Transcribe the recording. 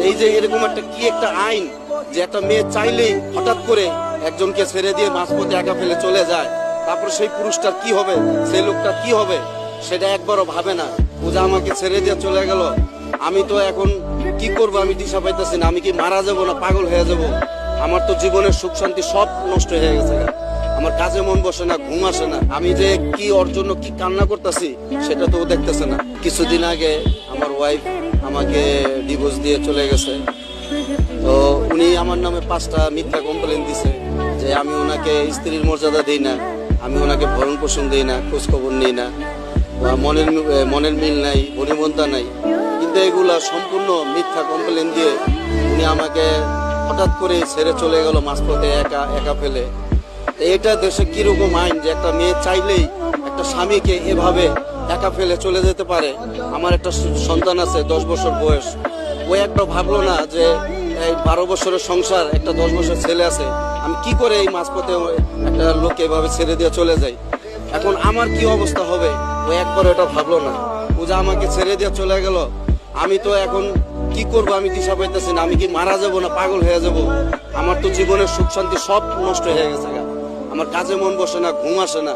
এই যে এরকম একটা কি একটা আইন যে একটা মেয়ে চাইলেই হঠাৎ করে একজনকে ছেড়ে দিয়ে মাঝপথে একা ফেলে চলে যায়, তারপর সেই পুরুষটার কি হবে, সেই লোকটার কি হবে সেটা একবারও ভাবে না। ও যে আমাকে ছেড়ে দিয়ে চলে গেল, আমি তো এখন কি করব, আমি দিশা পাইতেছি না। আমি কি মারা যাব না পাগল হয়ে যাব? আমার তো জীবনের সুখ শান্তি সব নষ্ট হয়ে গেছে। আমার কাজে মন বসে না, ঘুম আসে না। আমি যে কি ওর জন্য কি কান্না করতেছি সেটা তো ও দেখতেছে না। কিছুদিন আগে আমার ওয়াইফ আমাকে ডিভোর্স দিয়ে চলে গেছে। তো উনি আমার নামে 5টা মিথ্যা কমপ্লেন দিছে যে আমি ওনাকে স্ত্রীর মর্যাদা দিই না, আমি ওনাকে ভরণ পোষণ দিই না, খোঁজ খবর নিই না, মনের মিল নাই, বনিবন্তা নাই। কিন্তু এগুলা সম্পূর্ণ মিথ্যা কমপ্লেন দিয়ে উনি আমাকে হঠাৎ করে ছেড়ে চলে গেল মাঝপথে একা একা ফেলে। এটা দেশে কিরকম আইন যে একটা মেয়ে চাইলেই একটা স্বামীকে এভাবে একা ফেলে চলে যেতে পারে? আমার একটা সন্তান আছে 10 বছর বয়স, ও একবার ভাবলো না যে এই 12 বছরের সংসার, একটা 10 বছর ছেলে আছে, আমি কি করে এই মাঝপথে একটা লোককে এভাবে ছেড়ে দিয়ে চলে যাই? এখন আমার কি অবস্থা হবে ও একবার এটা ভাবলো না। ও যে আমাকে ছেড়ে দিয়ে চলে গেল, আমি তো এখন কি করব, আমি দিশা পাইতেছি না। আমি কি মারা যাব না পাগল হয়ে যাব? আমার তো জীবনের সুখ শান্তি সব নষ্ট হয়ে গেছে। আমার কাজে মন বসে না, ঘুম আসে না।